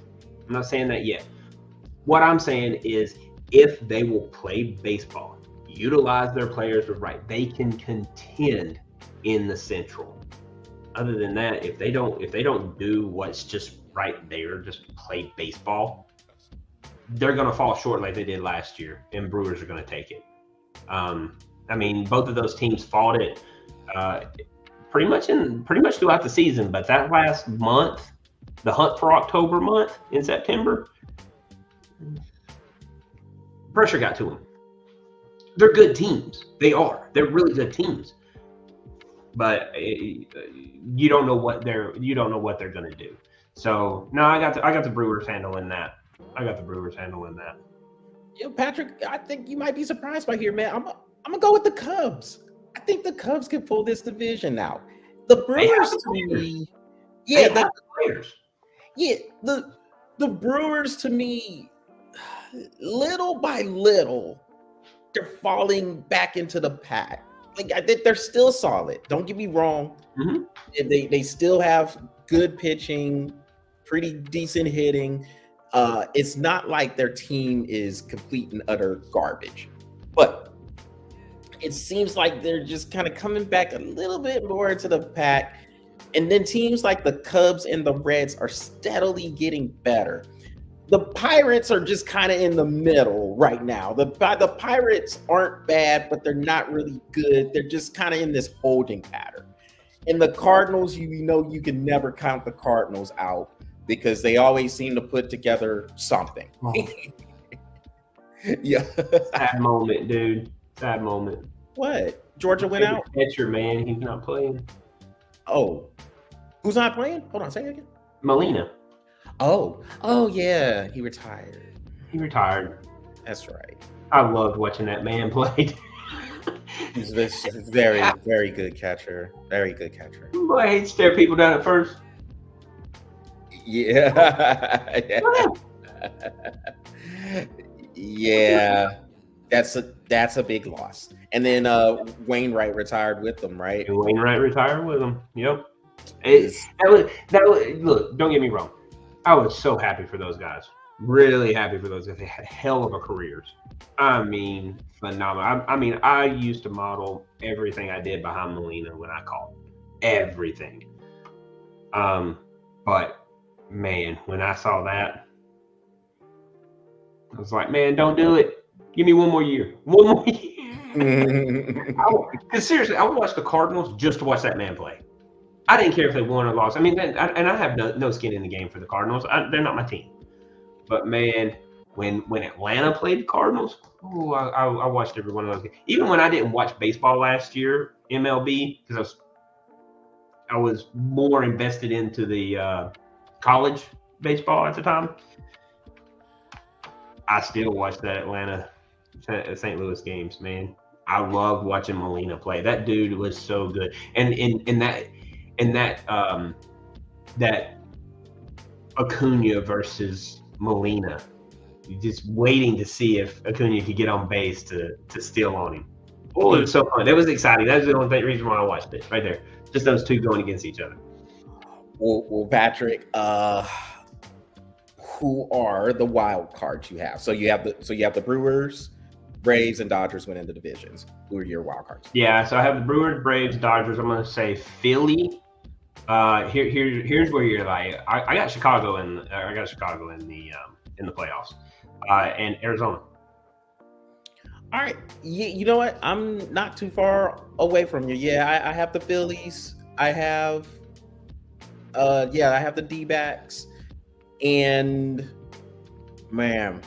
What I'm saying is if they will play baseball, utilize their players right, they can contend in the Central. Other than that, if they don't do what's just right there, just play baseball, they're going to fall short like they did last year, and Brewers are going to take it. I mean, both of those teams fought it pretty much throughout the season, but that last month, the hunt for October month in September, pressure got to them. They're good teams. They are. They're really good teams. But you don't know what they're going to do. So no, I got the Brewers handling that. Yeah, Patrick, I think you might be surprised by here, man. I'm gonna go with the Cubs. I think the Cubs can pull this division out. The Brewers, to me, the players. Yeah, the Brewers, to me, little by little, they're falling back into the pack. Like, I think they're still solid. Don't get me wrong. Mm-hmm. They still have good pitching, pretty decent hitting. It's not like their team is complete and utter garbage, but it seems like they're just kind of coming back a little bit more into the pack. And then teams like the Cubs and the Reds are steadily getting better. The Pirates are just kind of in the middle right now. The Pirates aren't bad, but they're not really good. They're just kind of in this holding pattern. And the Cardinals, you can never count the Cardinals out because they always seem to put together something. Oh. Yeah. Sad moment, dude. Sad moment. What? Georgia went out? Catcher, man. He's not playing. Oh. Who's not playing? Hold on, say it again. Molina. Oh, yeah. He retired. That's right. I loved watching that man play. He's a very, very good catcher. Very good catcher. Boy, I hate to stare people down at first. Yeah. Yeah. That's a big loss. And then Wainwright retired with them, right? And Wainwright retired with them. Yep. That was look, don't get me wrong. I was so happy for those guys. Really happy for those guys. They had hell of a careers. I mean, phenomenal. I used to model everything I did behind Molina when I called. Everything. But man, when I saw that, I was like, man, don't do it. Give me one more year. One more year. Because seriously, I would watch the Cardinals just to watch that man play. I didn't care if they won or lost. I mean, and I have no skin in the game for the Cardinals. They're not my team. But man, when Atlanta played the Cardinals, I watched every one of those games. Even when I didn't watch baseball last year, MLB, because I was more invested into the college baseball at the time. I still watched that Atlanta St. Louis games, man. I loved watching Molina play. That dude was so good. And in that Acuna versus Molina, just waiting to see if Acuna could get on base to steal on him. Oh, it was so fun. That was exciting. That was the only reason why I watched it right there. Just those two going against each other. Well, Patrick, who are the wild cards you have? So you have the Brewers, Braves, and Dodgers winning the divisions. Who are your wild cards? Yeah, so I have the Brewers, Braves, Dodgers. I'm gonna say Philly. Here's where you're like, I got Chicago in the playoffs, and Arizona. All right, you know what? I'm not too far away from you. Yeah, I have the Phillies. I have the D-backs, and man,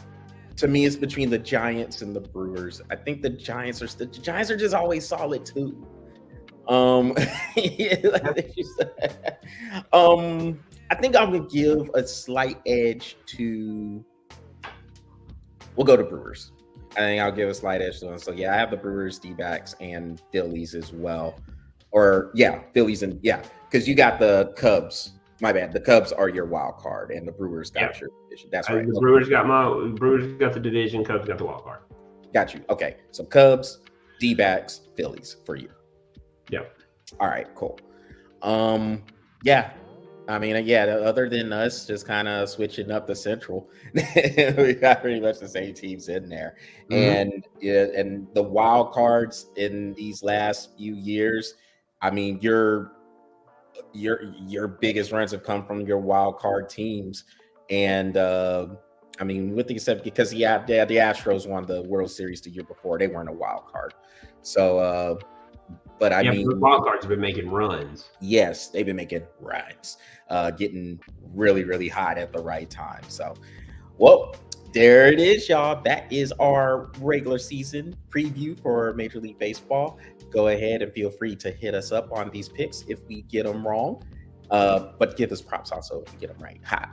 to me, it's between the Giants and the Brewers. I think the Giants are just always solid too. Like you said. I think I'm gonna give a slight edge to. We'll go to Brewers. I think I'll give a slight edge to them. So yeah, I have the Brewers, D-backs, and Phillies as well. Or yeah, Phillies and because you got the Cubs. My bad. The Cubs are your wild card, and the Brewers got your division. That's right. The Brewers got the division. Cubs got the wild card. Got you. Okay, so Cubs, D-backs, Phillies for you. Yeah. All right. Cool. Yeah. I mean, other than us just kind of switching up the Central, we got pretty much the same teams in there. Mm-hmm. And the wild cards in these last few years, I mean, your biggest runs have come from your wild card teams. And I mean, with the exception, because the Astros won the World Series the year before, they weren't a wild card. So, but I mean, the wild cards have been making runs. Yes, they've been making runs, getting really, really hot at the right time. So, well, there it is, y'all. That is our regular season preview for Major League Baseball. Go ahead and feel free to hit us up on these picks if we get them wrong. But give us props also if you get them right. And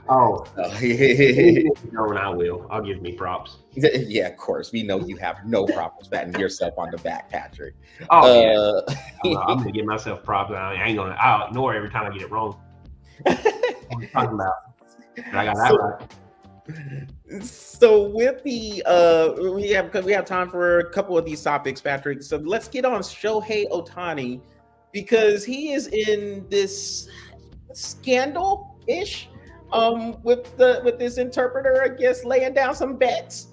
I will. I'll give me props. Yeah, of course. We know you have no problems patting yourself on the back, Patrick. I'm gonna give myself props. I'll ignore every time I get it wrong. What are you talking about? But I got that right. So with the we have time for a couple of these topics, Patrick. So let's get on Shohei Ohtani, because he is in this scandal-ish with this interpreter, I guess, laying down some bets.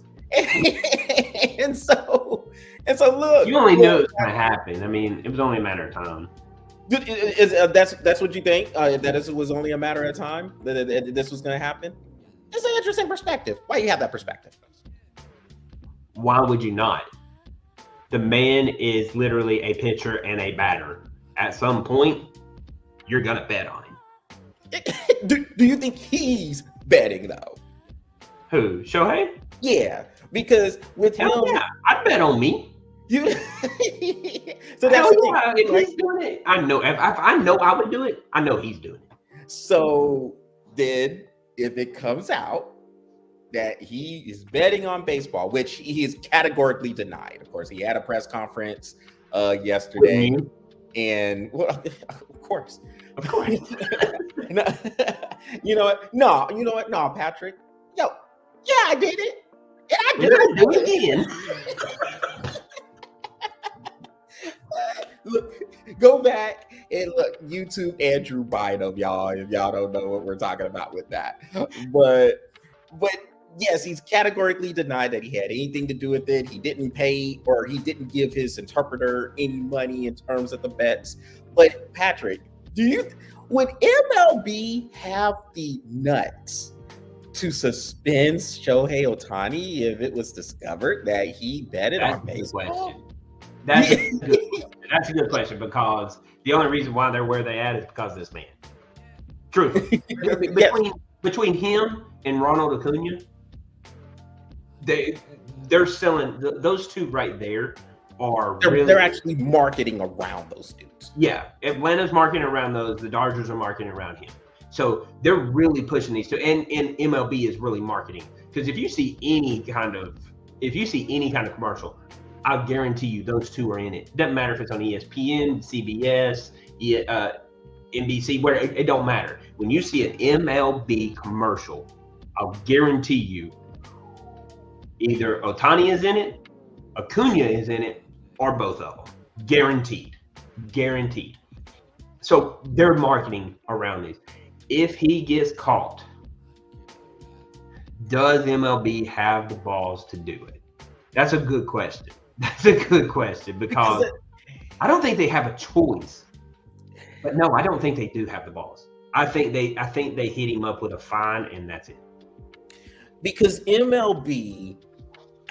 and so look, you only knew it was going to happen. I mean, it was only a matter of time. That's what you think? That it was only a matter of time that this was going to happen? It's an interesting perspective. Why you have that perspective? Why would you not? The man is literally a pitcher and a batter. At some point, you're going to bet on him. Do you think he's betting, though? Who? Shohei? Yeah, because with him... Yeah, I'd bet on me. So that's if he's doing it, I know. If I know I would do it, I know he's doing it. So then, if it comes out that he is betting on baseball, which he is categorically denied. Of course, he had a press conference yesterday, and well, of course. No, you know what? No, Patrick. Yeah, I did it. Yeah, I did it. Do it again. Look, go back and look YouTube Andrew Bynum, y'all. If y'all don't know what we're talking about with that, but yes, he's categorically denied that he had anything to do with it. He didn't pay or he didn't give his interpreter any money in terms of the bets. But Patrick, would MLB have the nuts to suspend Shohei Ohtani if it was discovered that he betted on baseball? That's a good question, because the only reason why they're where they at is because of this man. True. Between him and Ronald Acuna, they're selling those two right there. They're actually marketing around those dudes. Yeah, Atlanta's marketing around those. The Dodgers are marketing around him. So they're really pushing these two, and MLB is really marketing, because if you see any kind of commercial, I guarantee you those two are in it. Doesn't matter if it's on ESPN, CBS, NBC, where it don't matter. When you see an MLB commercial, I'll guarantee you either Ohtani is in it, Acuna is in it, or both of them. Guaranteed. So they're marketing around these. If he gets caught, does MLB have the balls to do it? That's a good question. Because I don't think they have a choice. But no, I don't think they do have the balls. I think they hit him up with a fine, and that's it. Because MLB,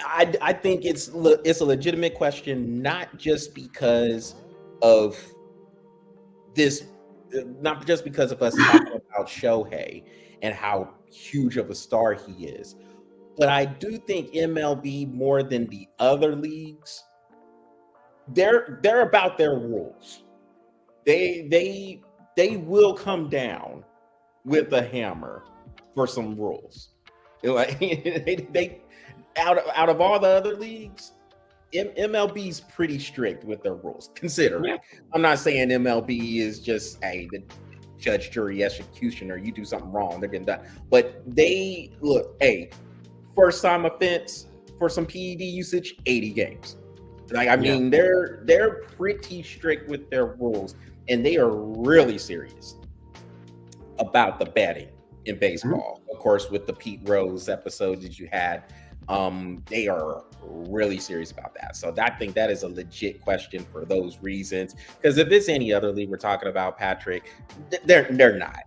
I think it's a legitimate question, not just because of this, not just because of us talking about Shohei and how huge of a star he is, but I do think MLB, more than the other leagues, they're about their rules. They will come down with a hammer for some rules. They out of all the other leagues, MLB's pretty strict with their rules. Considering, yeah. I'm not saying MLB is just the judge, jury, executioner. You do something wrong, they're getting done. But they look, first time offense for some PED usage, 80 games. I mean, they're pretty strict with their rules, and they are really serious about the betting in baseball. Mm-hmm. Of course, with the Pete Rose episode that you had, they are really serious about that. So I think that is a legit question for those reasons. Because if it's any other league we're talking about, Patrick, they're not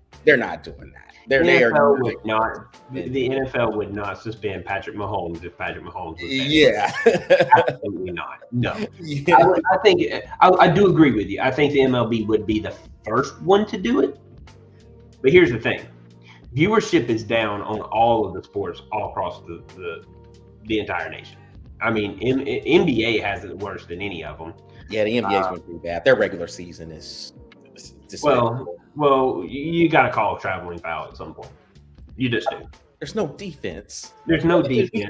doing that. The NFL would not suspend Patrick Mahomes if Patrick Mahomes was bad. Yeah. Absolutely not. No. Yeah. I do agree with you. I think the MLB would be the first one to do it. But here's the thing. Viewership is down on all of the sports all across the entire nation. I mean, NBA has it worse than any of them. Yeah, the NBA's been pretty bad. Their regular season is well, you got to call a traveling foul at some point. You just do. There's no defense. You can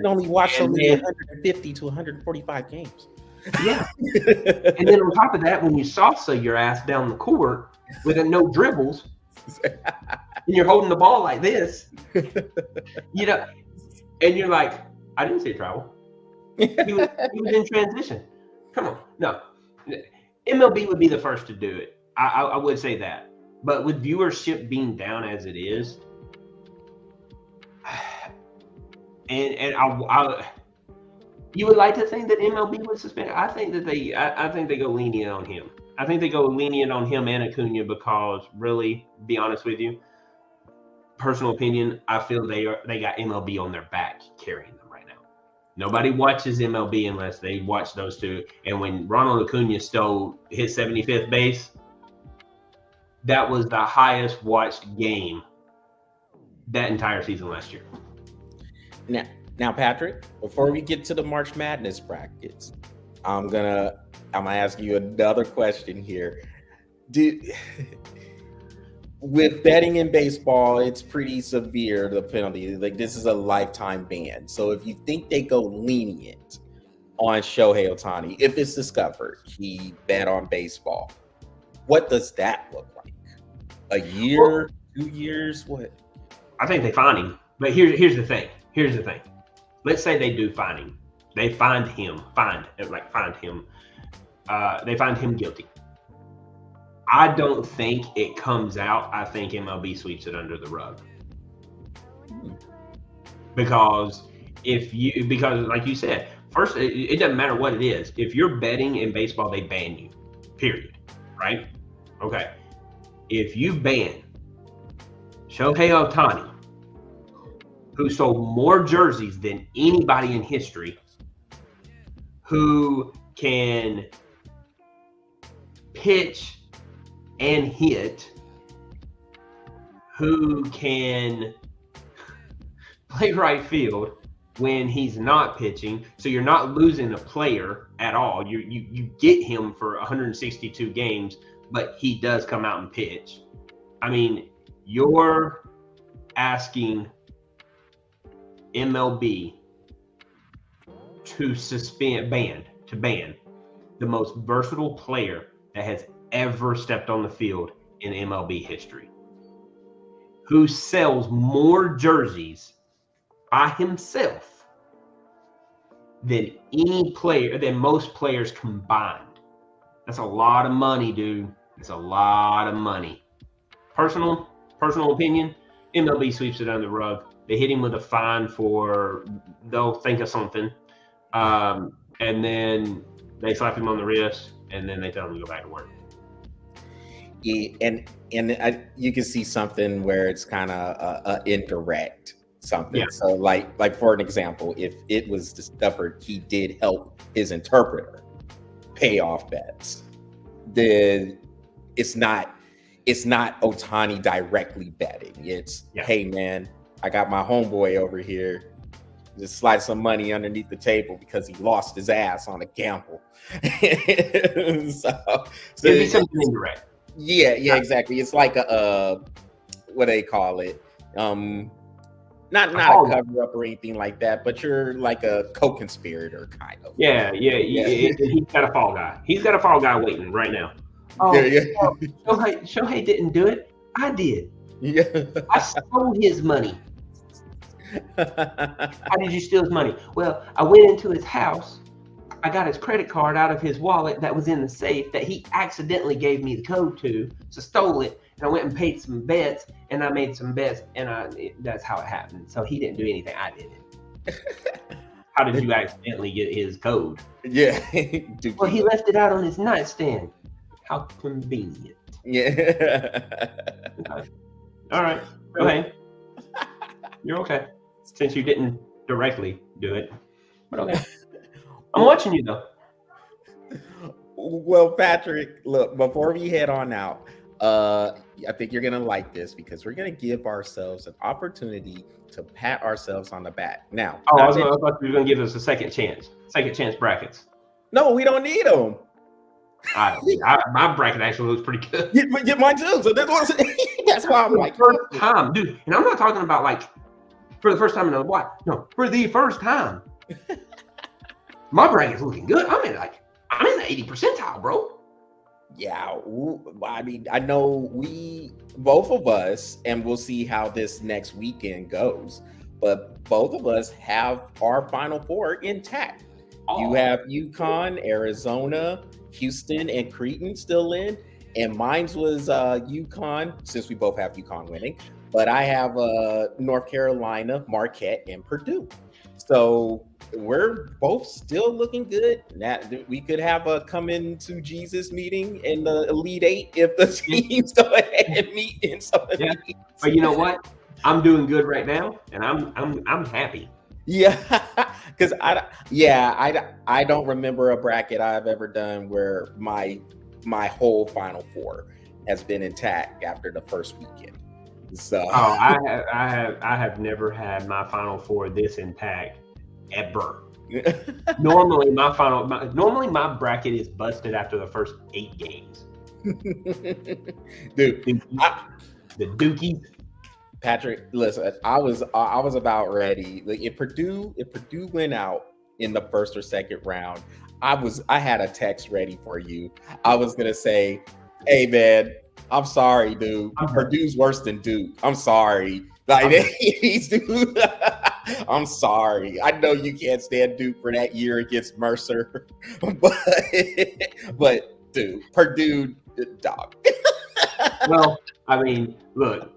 only watch only 150 to 145 games. Yeah. And then on top of that, when you salsa your ass down the court with no dribbles, and you're holding the ball like this, and you're like, I didn't see a travel. He was in transition. Come on. No. MLB would be the first to do it. I would say that. But with viewership being down as it is, and you would like to think that MLB would suspend. I think they go lenient on him. I think they go lenient on him and Acuna because, really, be honest with you, personal opinion, I feel they got MLB on their back carrying them right now. Nobody watches MLB unless they watch those two. And when Ronald Acuna stole his 75th base, that was the highest watched game that entire season last year. Now, Patrick, before we get to the March Madness brackets, I'm gonna ask you another question here. With betting in baseball, it's pretty severe, the penalty. Like, this is a lifetime ban. So if you think they go lenient on Shohei Ohtani, if it's discovered he bet on baseball, what does that look like? A year, 2 years, what? I think they fine him. But here's the thing. Let's say they do fine him. They find him guilty. I don't think it comes out. I think MLB sweeps it under the rug. because like you said, first it doesn't matter what it is. If you're betting in baseball, they ban you. Period. Right? Okay. If you ban Shohei Ohtani, who sold more jerseys than anybody in history, who can pitch and hit, who can play right field when he's not pitching, so you're not losing a player at all. You get him for 162 games, but he does come out and pitch. I mean, you're asking MLB to ban the most versatile player that has ever stepped on the field in MLB history, who sells more jerseys by himself than most players combined. That's a lot of money, dude. It's a lot of money. Personal opinion, MLB sweeps it under the rug. They hit him with a fine they'll think of something. And then they slap him on the wrist, and then they tell him to go back to work. Yeah, and you can see something where it's kind of indirect something. Yeah. So like for an example, if it was discovered he did help his interpreter pay off bets, then it's not Ohtani directly betting. It's, hey man, I got my homeboy over here, just slide some money underneath the table because he lost his ass on a gamble. so it'd be something indirect. Yeah, exactly. It's like a what do they call it? Not a cover up or anything like that, but you're like a co-conspirator kind of. Yeah. He's got a fall guy. He's got a fall guy waiting right now. Oh, Shohei didn't do it. I did. Yeah. I stole his money. How did you steal his money? Well, I went into his house. I got his credit card out of his wallet that was in the safe that he accidentally gave me the code to, so stole it. And I went and paid some bets, and I made some bets, and that's how it happened. So he didn't do anything. I did it. How did you accidentally get his code? Yeah. Well, he left it out on his nightstand. How convenient. Yeah. Okay. All right. Go ahead. You're okay. Since you didn't directly do it. But okay. I'm watching you though. Well, Patrick, look, before we head on out, I think you're gonna like this because we're gonna give ourselves an opportunity to pat ourselves on the back. Now, I thought you were gonna give us a second chance brackets. No, we don't need them. My bracket actually looks pretty good. Yeah, mine too. So that's why I'm like, first time, dude. And I'm not talking about like for the first time in a while. No, for the first time. My bracket's looking good. I'm in the 80th percentile, bro. Yeah, I mean, I know both of us, and we'll see how this next weekend goes, but both of us have our Final Four intact. Oh. You have UConn, Arizona, Houston, and Creighton still in, and mine was UConn, since we both have UConn winning, but I have North Carolina, Marquette, and Purdue. So we're both still looking good. Now, we could have a come into Jesus meeting in the Elite Eight if the teams go ahead and meet in some of these. But you know what? I'm doing good right now, and I'm happy. Yeah, because I don't remember a bracket I've ever done where my whole Final Four has been intact after the first weekend. So I have never had my Final Four this intact ever. Normally my bracket is busted after the first 8 games. Dude, the Dookies. Patrick, listen, I was about ready. Like if Purdue went out in the first or second round, I had a text ready for you. I was gonna say, hey man, I'm sorry, dude. Purdue's worse than Duke. I'm sorry. Like he's Duke. I'm sorry. I know you can't stand Duke for that year against Mercer, but dude, Purdue, dog. Well, I mean, look,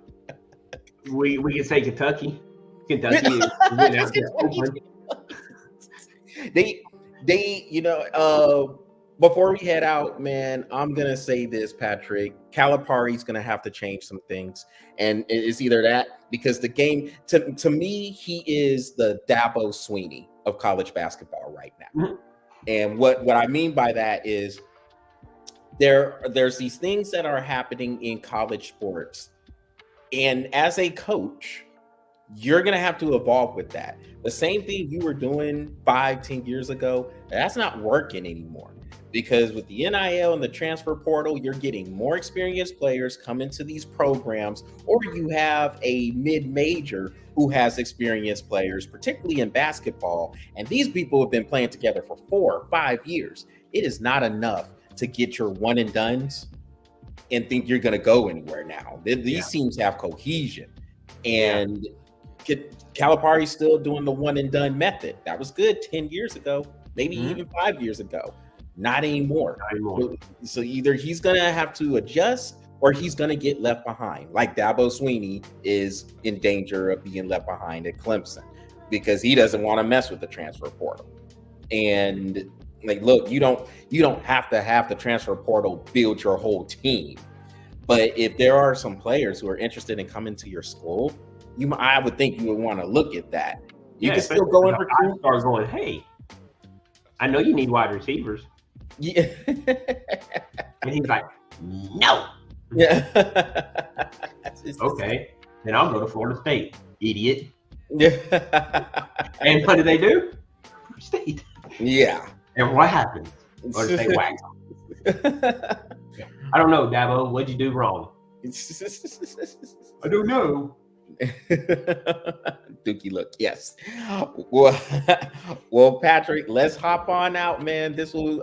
we can say Kentucky. Kentucky is went out there open. They, before we head out, man, I'm gonna say this, Patrick. Calipari's gonna have to change some things, and it's either that because the game, to me, he is the Dabo Sweeney of college basketball right now. Mhm. And what I mean by that is there's these things that are happening in college sports, and as a coach, you're going to have to evolve with that. The same thing you were doing 5-10 years ago, that's not working anymore, because with the NIL and the transfer portal, you're getting more experienced players come into these programs, or you have a mid-major who has experienced players, particularly in basketball, and these people have been playing together for 4 or 5 years. It is not enough to get your one and dones and think you're going to go anywhere now. These teams have cohesion, and Calipari's still doing the one and done method. That was good 10 years ago, maybe even 5 years ago. Not anymore. So either he's going to have to adjust or he's going to get left behind. Like Dabo Sweeney is in danger of being left behind at Clemson because he doesn't want to mess with the transfer portal. And like, look, you don't have to have the transfer portal build your whole team. But if there are some players who are interested in coming to your school, I would think you would want to look at that. You can still go and recruit. Start going, hey, I know you need wide receivers. Yeah. And he's like, no. Yeah. Okay, then I'll go to Florida State, idiot. Yeah. And what do? Florida State. Yeah. And what happens? Or they whack them. I don't know, Dabo. What'd you do wrong? I don't know. Dookie look, yes. Well, Patrick, let's hop on out, man. This will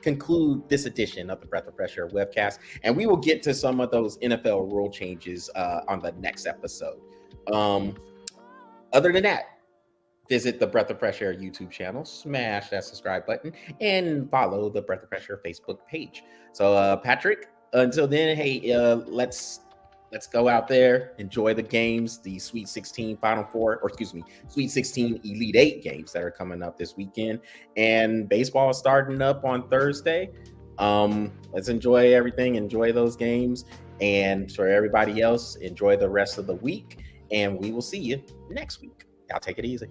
conclude this edition of the Breath of Fresh Air webcast, and we will get to some of those NFL rule changes on the next episode. Other than that, visit the Breath of Fresh Air YouTube channel, smash that subscribe button, and follow the Breath of Fresh Air Facebook page. So, Patrick, until then, hey, let's go out there, enjoy the games, the Sweet 16 Final Four, or excuse me, Sweet 16 Elite 8 games that are coming up this weekend. And baseball is starting up on Thursday. Let's enjoy everything, enjoy those games. And for everybody else, enjoy the rest of the week. And we will see you next week. Y'all take it easy.